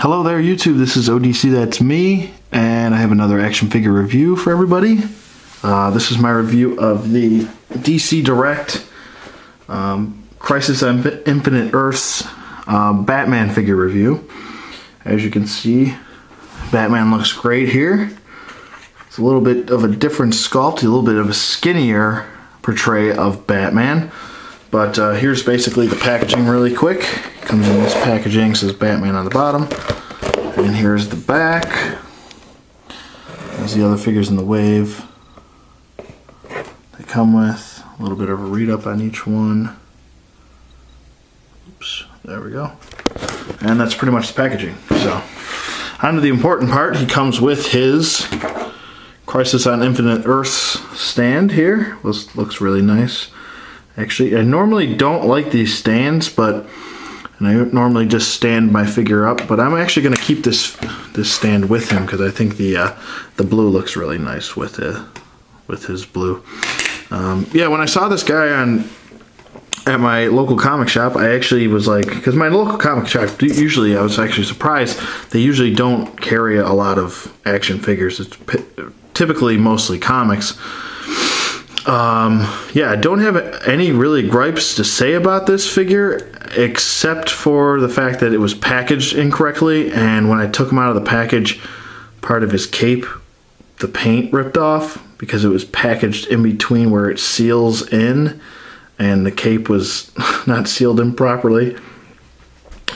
Hello there YouTube, this is ODC, that's me, and I have another action figure review for everybody. This is my review of the DC Direct Crisis on Infinite Earths Batman figure review. As you can see, Batman looks great here. It's a little bit of a different sculpt, a little bit of a skinnier portrayal of Batman. But here's basically the packaging really quick. Comes in this packaging, says Batman on the bottom. And here's the back. There's the other figures in the wave they come with. A little bit of a read-up on each one. Oops, there we go. And that's pretty much the packaging. So, on to the important part. He comes with his Crisis on Infinite Earths stand here. This looks really nice. Actually, I normally don't like these stands, and I normally just stand my figure up, but I'm actually going to keep this stand with him because I think the blue looks really nice with his blue. Yeah, when I saw this guy at my local comic shop, I actually was like, because my local comic shop, usually I was actually surprised, they usually don't carry a lot of action figures. It's typically mostly comics. Yeah, I don't have any really gripes to say about this figure, except for the fact that it was packaged incorrectly, and when I took him out of the package, part of his cape, the paint ripped off, because it was packaged in between where it seals in, and the cape was not sealed in properly,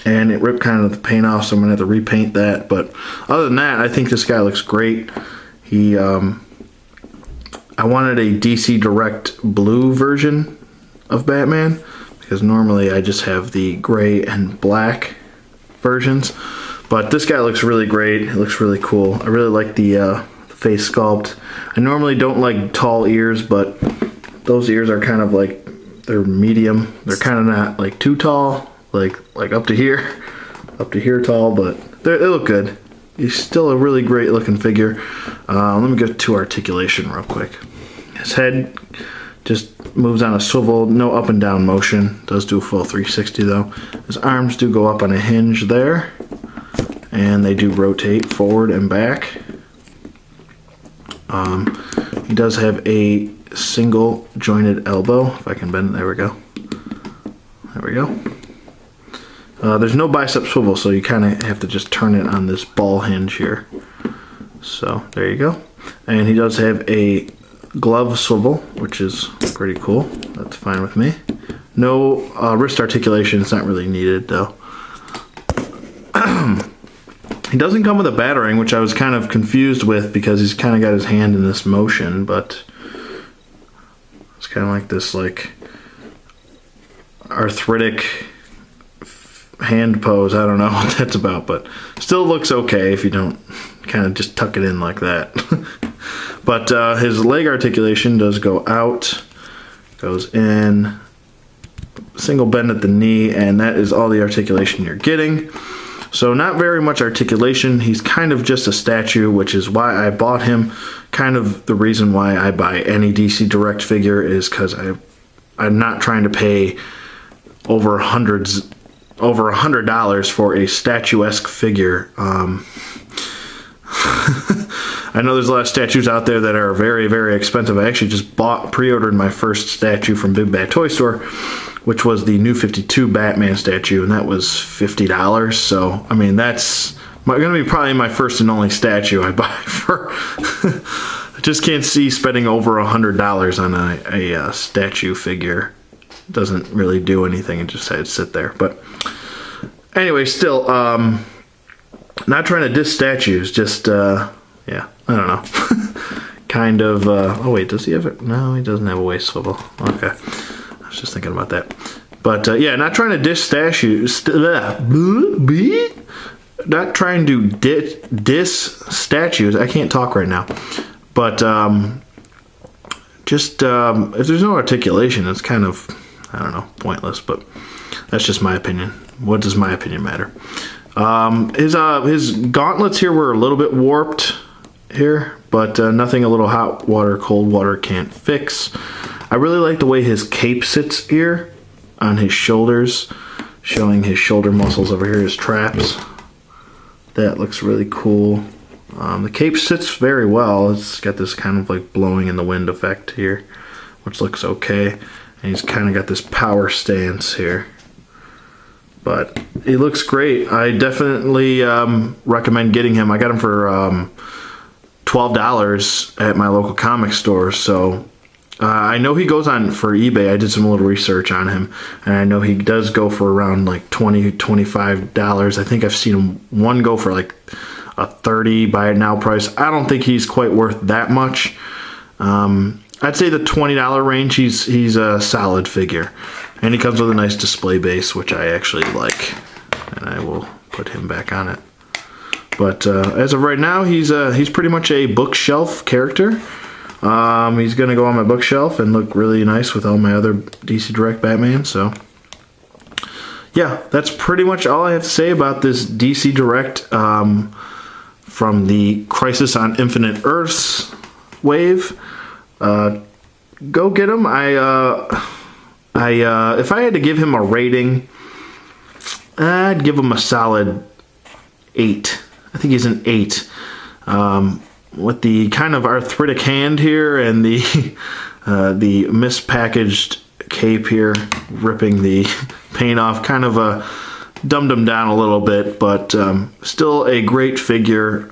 and it ripped kind of the paint off, so I'm going to have to repaint that. But other than that, I think this guy looks great. I wanted a DC Direct blue version of Batman because normally I just have the gray and black versions, but this guy looks really great. It looks really cool. I really like the face sculpt. I normally don't like tall ears, but those ears are kind of like, they're medium. They're kind of not like too tall, like up to here tall, but they look good. He's still a really great looking figure. Let me go to articulation real quick. His head just moves on a swivel, no up and down motion. Does do a full 360 though. His arms do go up on a hinge there, and they do rotate forward and back. He does have a single jointed elbow. If I can bend it, there we go. There we go. There's no bicep swivel, so you kind of have to just turn it on this ball hinge here. So there you go. And he does have a glove swivel, which is pretty cool. That's fine with me. No wrist articulation. It's not really needed though. He doesn't come with a batarang, which I was kind of confused with because he's kind of got his hand in this motion, but it's kind of like this like arthritic hand pose. I don't know what that's about, but still looks okay if you don't kind of just tuck it in like that. But his leg articulation does go out, goes in, single bend at the knee, and that is all the articulation you're getting. So not very much articulation. He's kind of just a statue, which is why I bought him. Kind of the reason why I buy any DC Direct figure is because I'm not trying to pay over $100 for a statuesque figure. I know there's a lot of statues out there that are very, very expensive. I actually just pre-ordered my first statue from Big Bad Toy Store, which was the New 52 Batman statue, and that was $50. So, I mean, that's going to be probably my first and only statue I buy for. I just can't see spending over $100 on a statue figure. It doesn't really do anything. It just had to sit there. But anyway, still, not trying to diss statues, just, yeah, I don't know. Kind of, oh wait, does he have it? No, he doesn't have a waist swivel. Okay. I was just thinking about that. But, yeah, not trying to diss statues. Not trying to diss statues. I can't talk right now. But, just, if there's no articulation, it's kind of, I don't know, pointless, but that's just my opinion. What does my opinion matter? His gauntlets here were a little bit warped here, but nothing a little hot water, cold water can't fix. I really like the way his cape sits here on his shoulders, showing his shoulder muscles over here, his traps. That looks really cool. The cape sits very well. It's got this kind of like blowing in the wind effect here, which looks okay. And he's kind of got this power stance here. But he looks great. I definitely recommend getting him. I got him for $12 at my local comic store. So I know he goes on for eBay. I did some little research on him, and I know he does go for around like $20, $25. I think I've seen him one go for like a $30 buy it now price. I don't think he's quite worth that much. I'd say the $20 range. He's a solid figure, and he comes with a nice display base, which I actually like, and I will put him back on it. But as of right now, he's pretty much a bookshelf character. He's gonna go on my bookshelf and look really nice with all my other DC Direct Batman. So yeah, that's pretty much all I have to say about this DC Direct from the Crisis on Infinite Earths wave. Go get him. If I had to give him a rating, I'd give him a solid 8. I think he's an 8. With the kind of arthritic hand here and the mispackaged cape here, ripping the paint off, kind of dumbed him down a little bit, but still a great figure.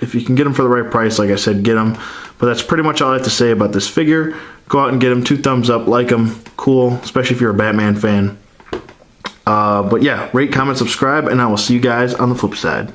If you can get him for the right price, like I said, get him. But that's pretty much all I have to say about this figure. Go out and get him. 2 thumbs up, like him, cool, especially if you're a Batman fan. But yeah, rate, comment, subscribe, and I will see you guys on the flip side.